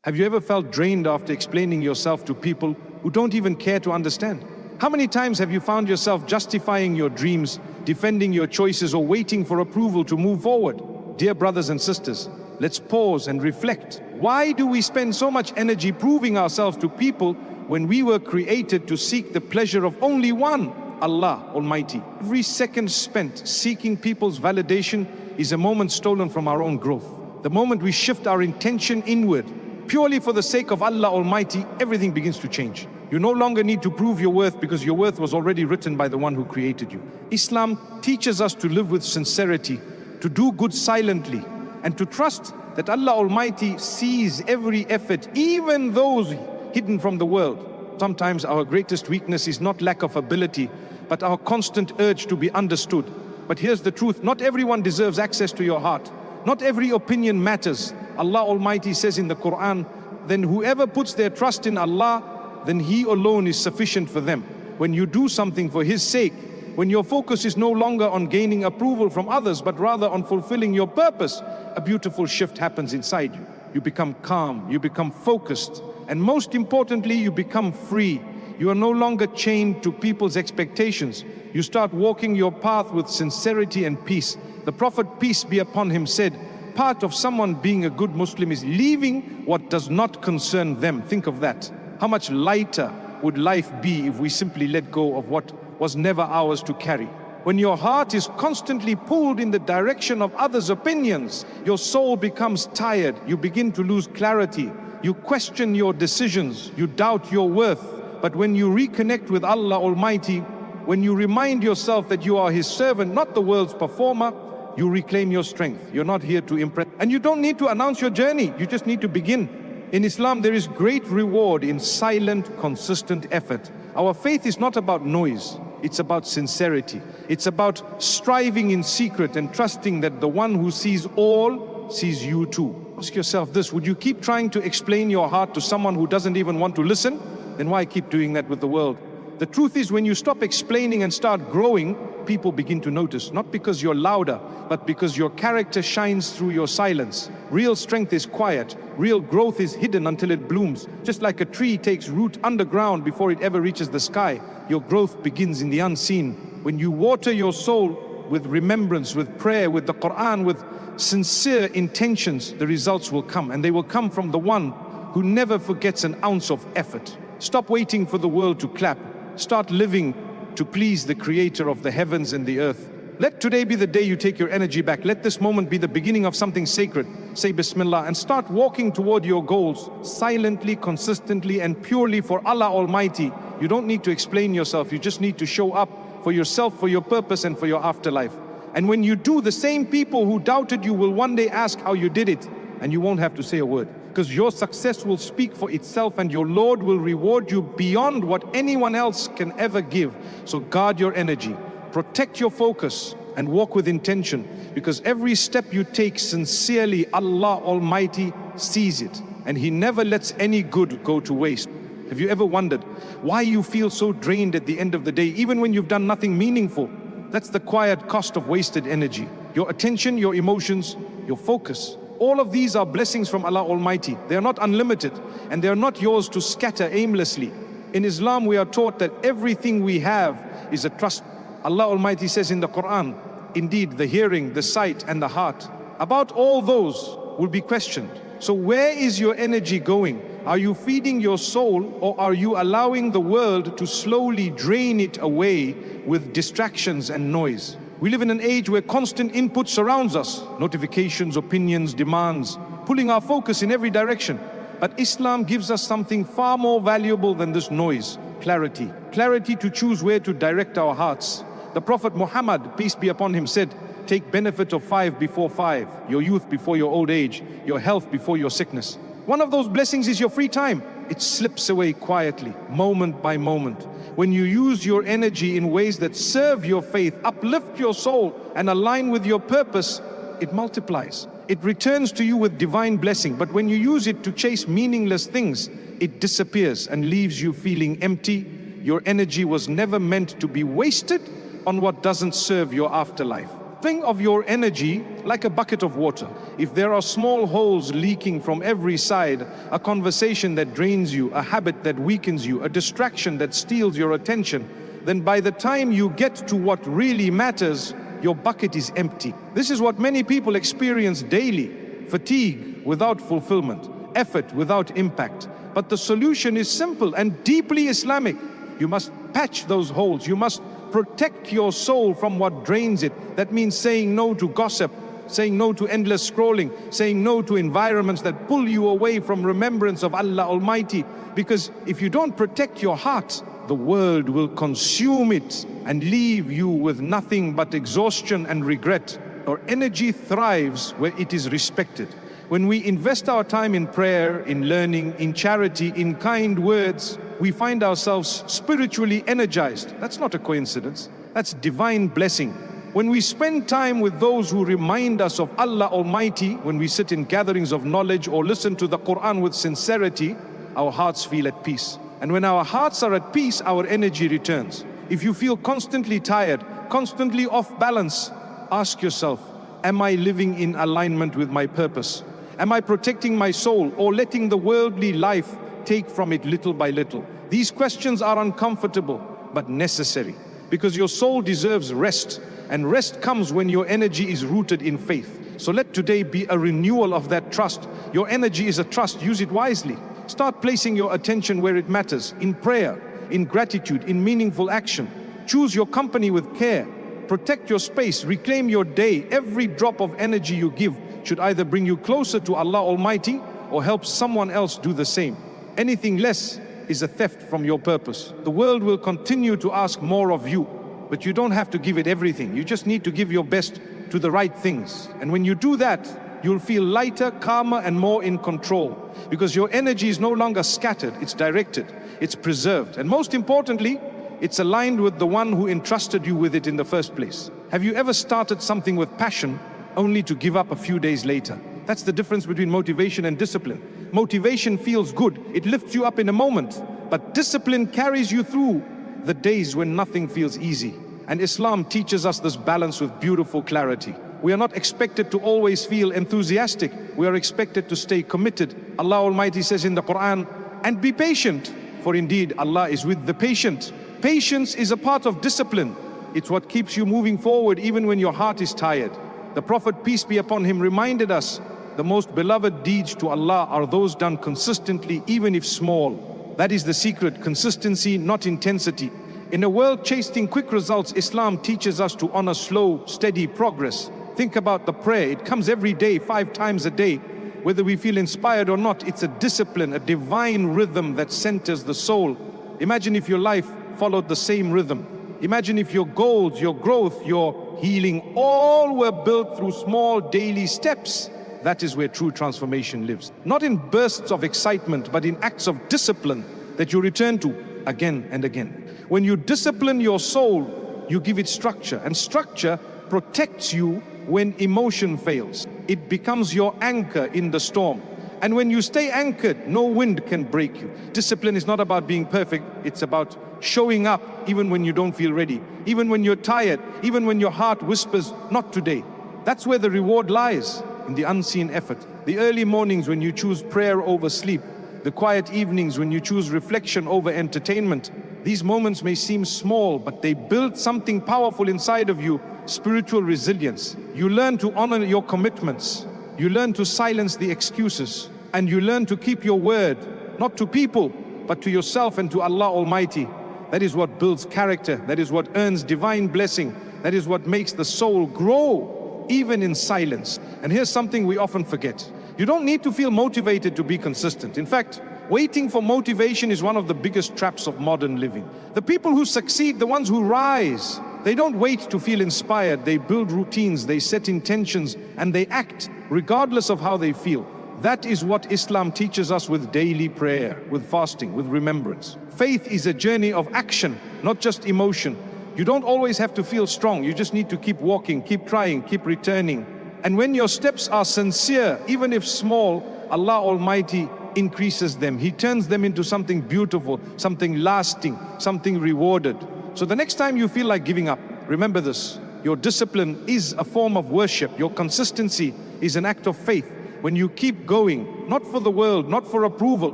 Have you ever felt drained after explaining yourself to people who don't even care to understand? How many times have you found yourself justifying your dreams, defending your choices, or waiting for approval to move forward? Dear brothers and sisters, let's pause and reflect. Why do we spend so much energy proving ourselves to people when we were created to seek the pleasure of only one, Allah Almighty? Every second spent seeking people's validation is a moment stolen from our own growth. The moment we shift our intention inward, purely for the sake of Allah Almighty, everything begins to change. You no longer need to prove your worth because your worth was already written by the one who created you. Islam teaches us to live with sincerity, to do good silently, and to trust that Allah Almighty sees every effort, even those hidden from the world. Sometimes our greatest weakness is not lack of ability, but our constant urge to be understood. But here's the truth, not everyone deserves access to your heart. Not every opinion matters. Allah Almighty says in the Quran, then whoever puts their trust in Allah, then He alone is sufficient for them. When you do something for His sake, when your focus is no longer on gaining approval from others, but rather on fulfilling your purpose, a beautiful shift happens inside you. You become calm, you become focused, and most importantly, you become free. You are no longer chained to people's expectations. You start walking your path with sincerity and peace. The Prophet, peace be upon him, said, part of someone being a good Muslim is leaving what does not concern them. Think of that. How much lighter would life be if we simply let go of what was never ours to carry? When your heart is constantly pulled in the direction of others' opinions, your soul becomes tired. You begin to lose clarity. You question your decisions. You doubt your worth. But when you reconnect with Allah Almighty, when you remind yourself that you are His servant, not the world's performer, you reclaim your strength. You're not here to impress. And you don't need to announce your journey. You just need to begin. In Islam, there is great reward in silent, consistent effort. Our faith is not about noise. It's about sincerity. It's about striving in secret and trusting that the one who sees all sees you too. Ask yourself this, would you keep trying to explain your heart to someone who doesn't even want to listen? Then why keep doing that with the world? The truth is, when you stop explaining and start growing, people begin to notice, not because you're louder, but because your character shines through your silence. Real strength is quiet. Real growth is hidden until it blooms. Just like a tree takes root underground before it ever reaches the sky, your growth begins in the unseen. When you water your soul with remembrance, with prayer, with the Quran, with sincere intentions, the results will come, and they will come from the one who never forgets an ounce of effort. Stop waiting for the world to clap. Start living to please the Creator of the heavens and the earth. Let today be the day you take your energy back. Let this moment be the beginning of something sacred. Say Bismillah and start walking toward your goals silently, consistently, and purely for Allah Almighty. You don't need to explain yourself. You just need to show up for yourself, for your purpose, and for your afterlife. And when you do, the same people who doubted you will one day ask how you did it, and you won't have to say a word. Because your success will speak for itself, and your Lord will reward you beyond what anyone else can ever give. So guard your energy, protect your focus, and walk with intention, because every step you take sincerely, Allah Almighty sees it, and He never lets any good go to waste. Have you ever wondered why you feel so drained at the end of the day, even when you've done nothing meaningful? That's the quiet cost of wasted energy. Your attention, your emotions, your focus. All of these are blessings from Allah Almighty. They are not unlimited, and they are not yours to scatter aimlessly. In Islam, we are taught that everything we have is a trust. Allah Almighty says in the Quran, indeed, the hearing, the sight, and the heart, about all those will be questioned. So where is your energy going? Are you feeding your soul, or are you allowing the world to slowly drain it away with distractions and noise? We live in an age where constant input surrounds us. Notifications, opinions, demands, pulling our focus in every direction. But Islam gives us something far more valuable than this noise. Clarity. Clarity to choose where to direct our hearts. The Prophet Muhammad, peace be upon him, said, take benefit of 5 before 5, your youth before your old age, your health before your sickness. One of those blessings is your free time. It slips away quietly, moment by moment. When you use your energy in ways that serve your faith, uplift your soul, and align with your purpose, it multiplies. It returns to you with divine blessing. But when you use it to chase meaningless things, it disappears and leaves you feeling empty. Your energy was never meant to be wasted on what doesn't serve your afterlife. Think of your energy like a bucket of water. If there are small holes leaking from every side, a conversation that drains you, a habit that weakens you, a distraction that steals your attention, then by the time you get to what really matters, your bucket is empty. This is what many people experience daily: fatigue without fulfillment, effort without impact. But the solution is simple and deeply Islamic. You must patch those holes. You must protect your soul from what drains it. That means saying no to gossip, saying no to endless scrolling, saying no to environments that pull you away from remembrance of Allah Almighty. Because if you don't protect your heart, the world will consume it and leave you with nothing but exhaustion and regret. Our energy thrives where it is respected. When we invest our time in prayer, in learning, in charity, in kind words, we find ourselves spiritually energized. That's not a coincidence. That's divine blessing. When we spend time with those who remind us of Allah Almighty, when we sit in gatherings of knowledge or listen to the Quran with sincerity, our hearts feel at peace. And when our hearts are at peace, our energy returns. If you feel constantly tired, constantly off balance, ask yourself, am I living in alignment with my purpose? Am I protecting my soul or letting the worldly life take from it little by little? These questions are uncomfortable but necessary, because your soul deserves rest, and rest comes when your energy is rooted in faith. So let today be a renewal of that trust. Your energy is a trust, use it wisely. Start placing your attention where it matters, in prayer, in gratitude, in meaningful action. Choose your company with care. Protect your space, reclaim your day. Every drop of energy you give should either bring you closer to Allah Almighty or help someone else do the same. Anything less is a theft from your purpose. The world will continue to ask more of you, but you don't have to give it everything. You just need to give your best to the right things. And when you do that, you'll feel lighter, calmer, and more in control, because your energy is no longer scattered, it's directed, it's preserved, and most importantly, it's aligned with the one who entrusted you with it in the first place. Have you ever started something with passion only to give up a few days later? That's the difference between motivation and discipline. Motivation feels good, it lifts you up in a moment, but discipline carries you through the days when nothing feels easy. And Islam teaches us this balance with beautiful clarity. We are not expected to always feel enthusiastic. We are expected to stay committed. Allah Almighty says in the Quran, "And be patient, for indeed Allah is with the patient." Patience is a part of discipline. It's what keeps you moving forward even when your heart is tired. The Prophet, peace be upon him, reminded us, the most beloved deeds to Allah are those done consistently, even if small. That is the secret, consistency, not intensity. In a world chasing quick results, Islam teaches us to honor slow, steady progress. Think about the prayer. It comes every day, 5 times a day. Whether we feel inspired or not, it's a discipline, a divine rhythm that centers the soul. Imagine if your life followed the same rhythm. Imagine if your goals, your growth, your healing, all were built through small daily steps. That is where true transformation lives. Not in bursts of excitement, but in acts of discipline that you return to again and again. When you discipline your soul, you give it structure, and structure protects you when emotion fails. It becomes your anchor in the storm. And when you stay anchored, no wind can break you. Discipline is not about being perfect, it's about showing up even when you don't feel ready, even when you're tired, even when your heart whispers, "Not today." That's where the reward lies, in the unseen effort. The early mornings when you choose prayer over sleep, the quiet evenings when you choose reflection over entertainment. These moments may seem small, but they build something powerful inside of you, spiritual resilience. You learn to honor your commitments. You learn to silence the excuses. And you learn to keep your word, not to people, but to yourself and to Allah Almighty. That is what builds character. That is what earns divine blessing. That is what makes the soul grow, even in silence. And here's something we often forget. You don't need to feel motivated to be consistent. In fact, waiting for motivation is one of the biggest traps of modern living. The people who succeed, the ones who rise, they don't wait to feel inspired. They build routines, they set intentions, and they act regardless of how they feel. That is what Islam teaches us with daily prayer, with fasting, with remembrance. Faith is a journey of action, not just emotion. You don't always have to feel strong. You just need to keep walking, keep trying, keep returning. And when your steps are sincere, even if small, Allah Almighty increases them. He turns them into something beautiful, something lasting, something rewarded. So the next time you feel like giving up, remember this. Your discipline is a form of worship. Your consistency is an act of faith. When you keep going, not for the world, not for approval,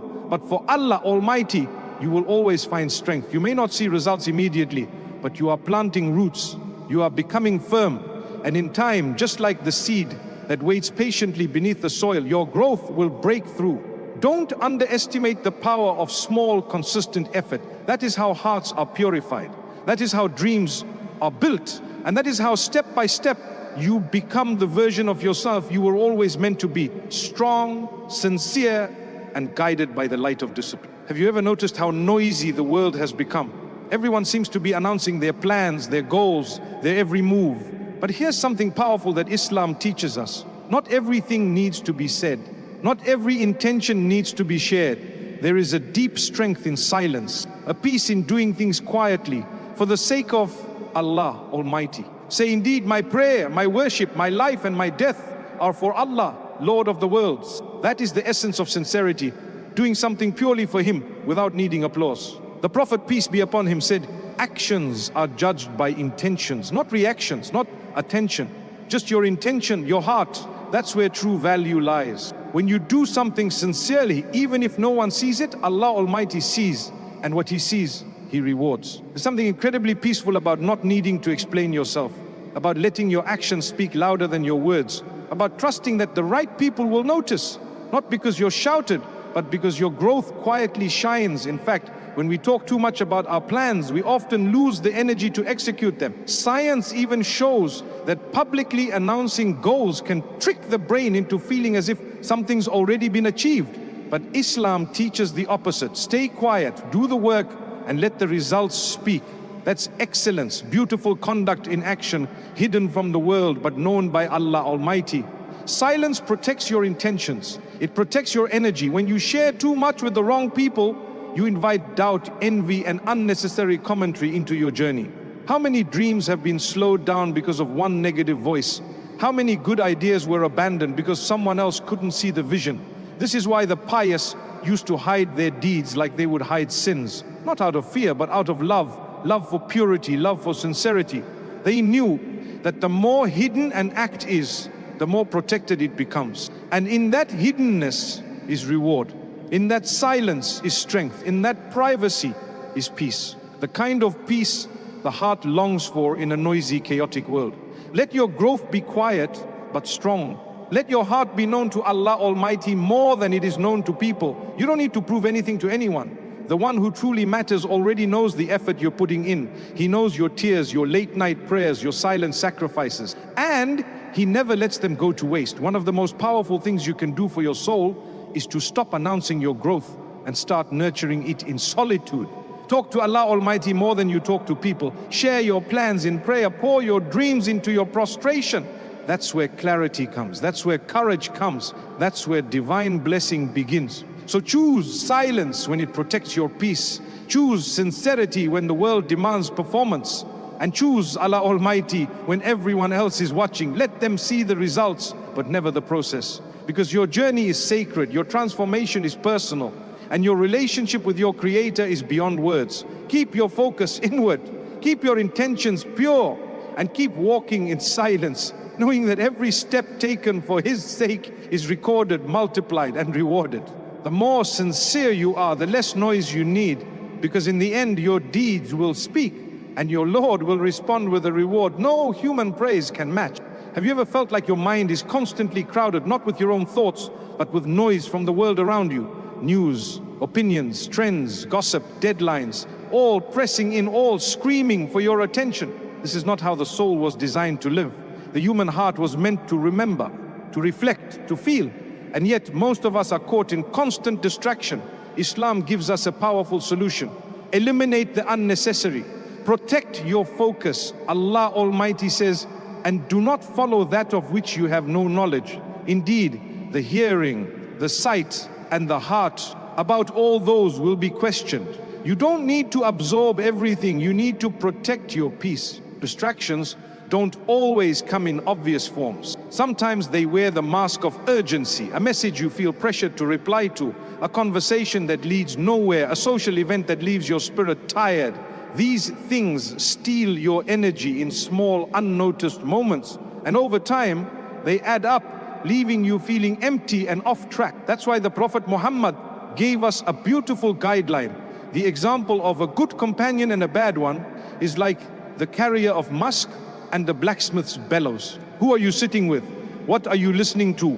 but for Allah Almighty, you will always find strength. You may not see results immediately, but you are planting roots. You are becoming firm. And in time, just like the seed that waits patiently beneath the soil, your growth will break through. Don't underestimate the power of small, consistent effort. That is how hearts are purified. That is how dreams are built. And that is how step by step you become the version of yourself you were always meant to be. Strong, sincere, and guided by the light of discipline. Have you ever noticed how noisy the world has become? Everyone seems to be announcing their plans, their goals, their every move. But here's something powerful that Islam teaches us. Not everything needs to be said. Not every intention needs to be shared. There is a deep strength in silence, a peace in doing things quietly for the sake of Allah Almighty. Say, indeed, my prayer, my worship, my life and my death are for Allah, Lord of the worlds. That is the essence of sincerity, doing something purely for Him without needing applause. The Prophet, peace be upon him, said, actions are judged by intentions, not reactions, not attention. Just your intention, your heart, that's where true value lies. When you do something sincerely, even if no one sees it, Allah Almighty sees, and what He sees, He rewards. There's something incredibly peaceful about not needing to explain yourself, about letting your actions speak louder than your words, about trusting that the right people will notice, not because you're shouted, but because your growth quietly shines. In fact, when we talk too much about our plans, we often lose the energy to execute them. Science even shows that publicly announcing goals can trick the brain into feeling as if something's already been achieved. But Islam teaches the opposite. Stay quiet, do the work, and let the results speak. That's excellence, beautiful conduct in action, hidden from the world but known by Allah Almighty. Silence protects your intentions. It protects your energy. When you share too much with the wrong people, you invite doubt, envy, and unnecessary commentary into your journey. How many dreams have been slowed down because of one negative voice? How many good ideas were abandoned because someone else couldn't see the vision? This is why the pious used to hide their deeds like they would hide sins. Not out of fear, but out of love. Love for purity, love for sincerity. They knew that the more hidden an act is, the more protected it becomes. And in that hiddenness is reward. In that silence is strength. In that privacy is peace. The kind of peace the heart longs for in a noisy, chaotic world. Let your growth be quiet, but strong. Let your heart be known to Allah Almighty more than it is known to people. You don't need to prove anything to anyone. The one who truly matters already knows the effort you're putting in. He knows your tears, your late night prayers, your silent sacrifices. And He never lets them go to waste. One of the most powerful things you can do for your soul is to stop announcing your growth and start nurturing it in solitude. Talk to Allah Almighty more than you talk to people. Share your plans in prayer. Pour your dreams into your prostration. That's where clarity comes. That's where courage comes. That's where divine blessing begins. So choose silence when it protects your peace. Choose sincerity when the world demands performance. And choose Allah Almighty when everyone else is watching. Let them see the results, but never the process. Because your journey is sacred, your transformation is personal, and your relationship with your Creator is beyond words. Keep your focus inward. Keep your intentions pure. And keep walking in silence, knowing that every step taken for His sake is recorded, multiplied, and rewarded. The more sincere you are, the less noise you need, because in the end your deeds will speak, and your Lord will respond with a reward no human praise can match. Have you ever felt like your mind is constantly crowded, not with your own thoughts, but with noise from the world around you? News, opinions, trends, gossip, deadlines, all pressing in, all screaming for your attention. This is not how the soul was designed to live. The human heart was meant to remember, to reflect, to feel. And yet most of us are caught in constant distraction. Islam gives us a powerful solution. Eliminate the unnecessary. Protect your focus. Allah Almighty says, and do not follow that of which you have no knowledge. Indeed, the hearing, the sight, and the heart, about all those will be questioned. You don't need to absorb everything. You need to protect your peace. Distractions don't always come in obvious forms. Sometimes they wear the mask of urgency, a message you feel pressured to reply to, a conversation that leads nowhere, a social event that leaves your spirit tired. These things steal your energy in small, unnoticed moments. And over time, they add up, leaving you feeling empty and off track. That's why the Prophet Muhammad gave us a beautiful guideline. The example of a good companion and a bad one is like the carrier of musk and the blacksmith's bellows. Who are you sitting with? What are you listening to?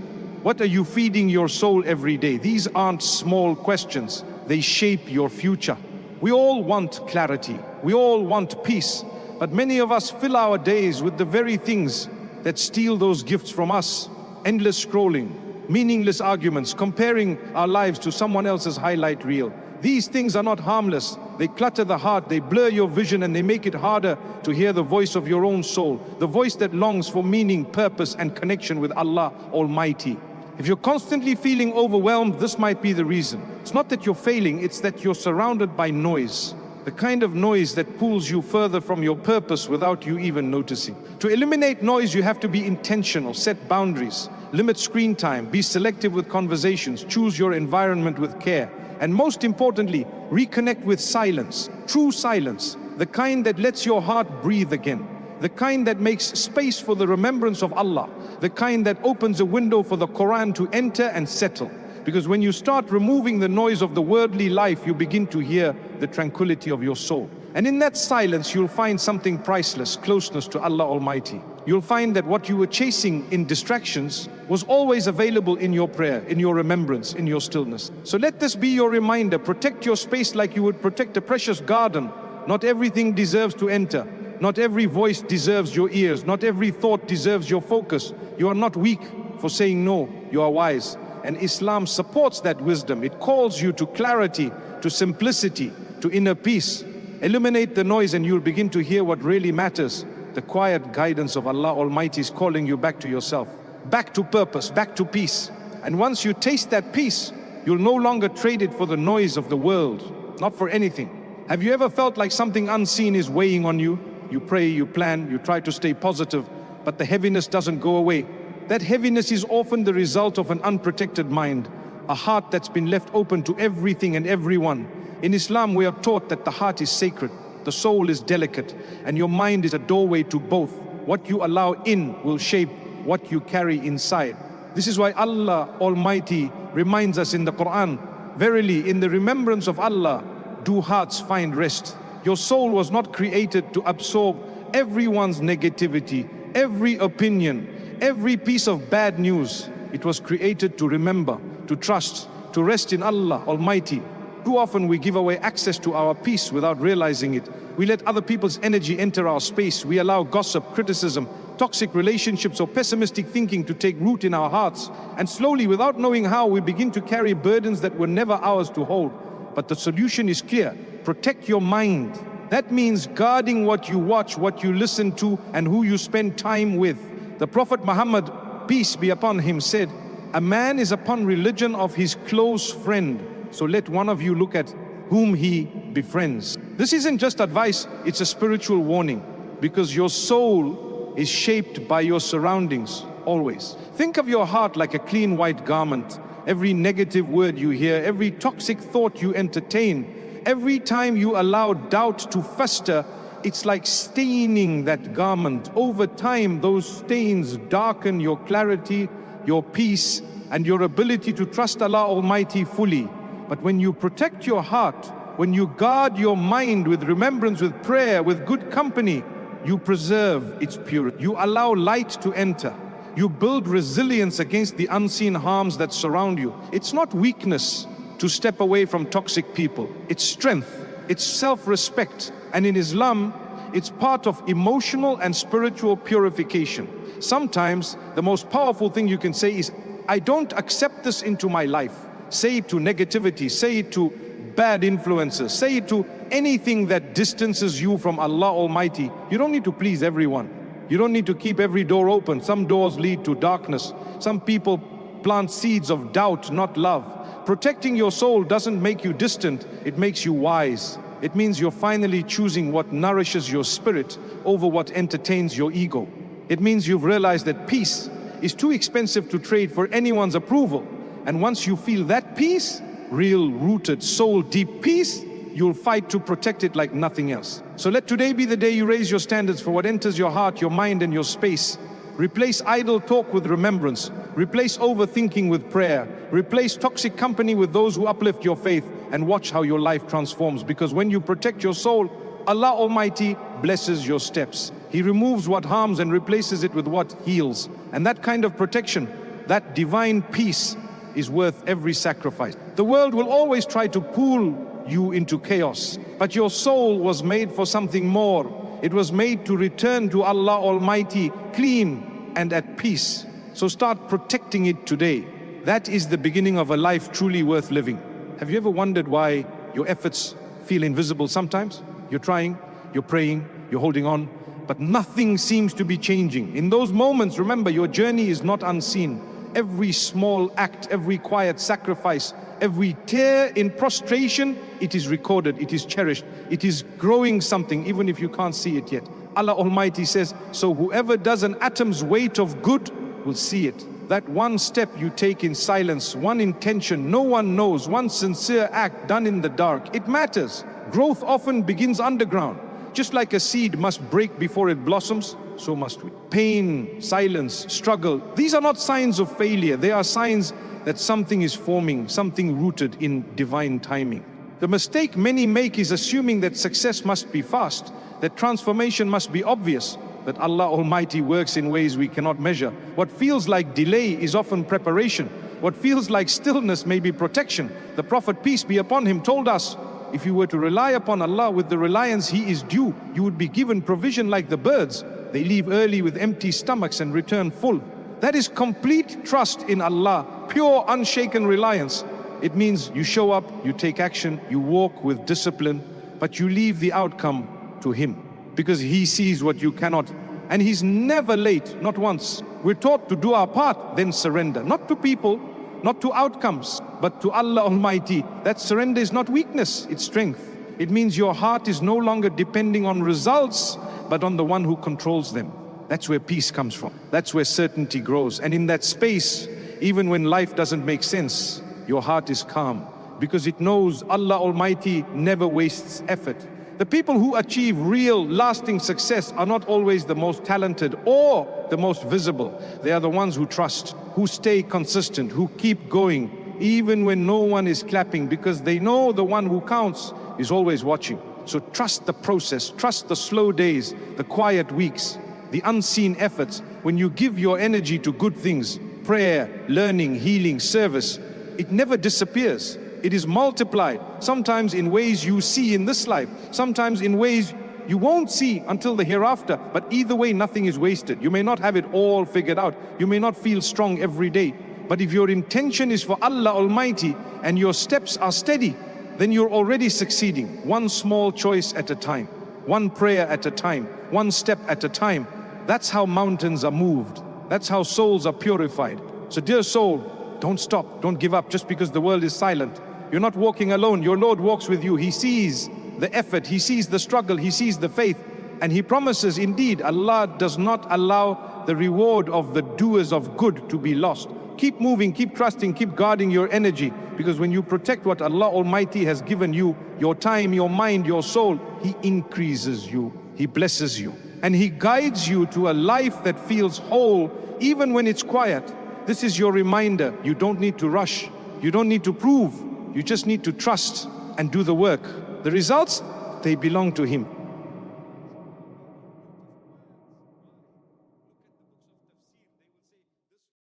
What are you feeding your soul every day? These aren't small questions. They shape your future. We all want clarity. We all want peace. But many of us fill our days with the very things that steal those gifts from us. Endless scrolling, meaningless arguments, comparing our lives to someone else's highlight reel. These things are not harmless. They clutter the heart, they blur your vision, and they make it harder to hear the voice of your own soul, the voice that longs for meaning, purpose, and connection with Allah Almighty. If you're constantly feeling overwhelmed, this might be the reason. It's not that you're failing, it's that you're surrounded by noise. The kind of noise that pulls you further from your purpose without you even noticing. To eliminate noise, you have to be intentional, set boundaries, limit screen time, be selective with conversations, choose your environment with care. And most importantly, reconnect with silence, true silence, the kind that lets your heart breathe again, the kind that makes space for the remembrance of Allah, the kind that opens a window for the Quran to enter and settle. Because when you start removing the noise of the worldly life, you begin to hear the tranquility of your soul. And in that silence, you'll find something priceless, closeness to Allah Almighty. You'll find that what you were chasing in distractions was always available in your prayer, in your remembrance, in your stillness. So let this be your reminder. Protect your space like you would protect a precious garden. Not everything deserves to enter. Not every voice deserves your ears. Not every thought deserves your focus. You are not weak for saying no. You are wise. And Islam supports that wisdom. It calls you to clarity, to simplicity, to inner peace. Eliminate the noise and you'll begin to hear what really matters. The quiet guidance of Allah Almighty is calling you back to yourself, back to purpose, back to peace. And once you taste that peace, you'll no longer trade it for the noise of the world, not for anything. Have you ever felt like something unseen is weighing on you? You pray, you plan, you try to stay positive, but the heaviness doesn't go away. That heaviness is often the result of an unprotected mind, a heart that's been left open to everything and everyone. In Islam, we are taught that the heart is sacred, the soul is delicate, and your mind is a doorway to both. What you allow in will shape what you carry inside. This is why Allah Almighty reminds us in the Quran, verily, in the remembrance of Allah, do hearts find rest. Your soul was not created to absorb everyone's negativity, every opinion, every piece of bad news. It was created to remember, to trust, to rest in Allah Almighty. Too often we give away access to our peace without realizing it. We let other people's energy enter our space. We allow gossip, criticism, toxic relationships, or pessimistic thinking to take root in our hearts. And slowly, without knowing how, we begin to carry burdens that were never ours to hold. But the solution is clear. Protect your mind. That means guarding what you watch, what you listen to, and who you spend time with. The Prophet Muhammad, peace be upon him, said, "A man is upon religion of his close friend. So let one of you look at whom he befriends." This isn't just advice, it's a spiritual warning, because your soul is shaped by your surroundings, always. Think of your heart like a clean white garment. Every negative word you hear, every toxic thought you entertain, every time you allow doubt to fester, it's like staining that garment. Over time, those stains darken your clarity, your peace, and your ability to trust Allah Almighty fully. But when you protect your heart, when you guard your mind with remembrance, with prayer, with good company, you preserve its purity. You allow light to enter. You build resilience against the unseen harms that surround you. It's not weakness to step away from toxic people. It's strength. It's self-respect. And in Islam, it's part of emotional and spiritual purification. Sometimes the most powerful thing you can say is, I don't accept this into my life. Say it to negativity, say it to bad influences, say it to anything that distances you from Allah Almighty. You don't need to please everyone. You don't need to keep every door open. Some doors lead to darkness. Some people plant seeds of doubt, not love. Protecting your soul doesn't make you distant, it makes you wise. It means you're finally choosing what nourishes your spirit over what entertains your ego. It means you've realized that peace is too expensive to trade for anyone's approval. And once you feel that peace, real rooted soul deep peace, you'll fight to protect it like nothing else. So let today be the day you raise your standards for what enters your heart, your mind, and your space. Replace idle talk with remembrance. Replace overthinking with prayer. Replace toxic company with those who uplift your faith, and watch how your life transforms. Because when you protect your soul, Allah Almighty blesses your steps. He removes what harms and replaces it with what heals. And that kind of protection, that divine peace, is worth every sacrifice. The world will always try to pull you into chaos, but your soul was made for something more. It was made to return to Allah Almighty clean and at peace. So start protecting it today. That is the beginning of a life truly worth living. Have you ever wondered why your efforts feel invisible sometimes? You're trying, you're praying, you're holding on, but nothing seems to be changing. In those moments, remember, your journey is not unseen. Every small act, every quiet sacrifice, every tear in prostration, it is recorded, it is cherished, it is growing something, even if you can't see it yet. Allah Almighty says, so whoever does an atom's weight of good will see it. That one step you take in silence, one intention no one knows, one sincere act done in the dark, it matters. Growth often begins underground. Just like a seed must break before it blossoms, so must we. Pain, silence, struggle, these are not signs of failure. They are signs that something is forming, something rooted in divine timing. The mistake many make is assuming that success must be fast, that transformation must be obvious, that Allah Almighty works in ways we cannot measure. What feels like delay is often preparation. What feels like stillness may be protection. The Prophet, peace be upon him, told us, if you were to rely upon Allah with the reliance He is due, you would be given provision like the birds. They leave early with empty stomachs and return full. That is complete trust in Allah, pure unshaken reliance. It means you show up, you take action, you walk with discipline, but you leave the outcome to Him, because He sees what you cannot, and He's never late, not once. We're taught to do our part, then surrender, not to people, not to outcomes, but to Allah Almighty. That surrender is not weakness, it's strength. It means your heart is no longer depending on results, but on the one who controls them. That's where peace comes from. That's where certainty grows. And in that space, even when life doesn't make sense, your heart is calm, because it knows Allah Almighty never wastes effort. The people who achieve real, lasting success are not always the most talented or the most visible. They are the ones who trust, who stay consistent, who keep going, even when no one is clapping, because they know the one who counts is always watching. So trust the process, trust the slow days, the quiet weeks, the unseen efforts. When you give your energy to good things, prayer, learning, healing, service, it never disappears. It is multiplied, sometimes in ways you see in this life, sometimes in ways you won't see until the hereafter. But either way, nothing is wasted. You may not have it all figured out. You may not feel strong every day. But if your intention is for Allah Almighty and your steps are steady, then you're already succeeding. One small choice at a time, one prayer at a time, one step at a time. That's how mountains are moved. That's how souls are purified. So dear soul, don't stop, don't give up just because the world is silent. You're not walking alone, your Lord walks with you. He sees the effort, He sees the struggle, He sees the faith. And He promises, indeed, Allah does not allow the reward of the doers of good to be lost. Keep moving, keep trusting, keep guarding your energy, because when you protect what Allah Almighty has given you, your time, your mind, your soul, He increases you, He blesses you, and He guides you to a life that feels whole, even when it's quiet. This is your reminder. You don't need to rush, you don't need to prove, you just need to trust and do the work. The results, they belong to Him.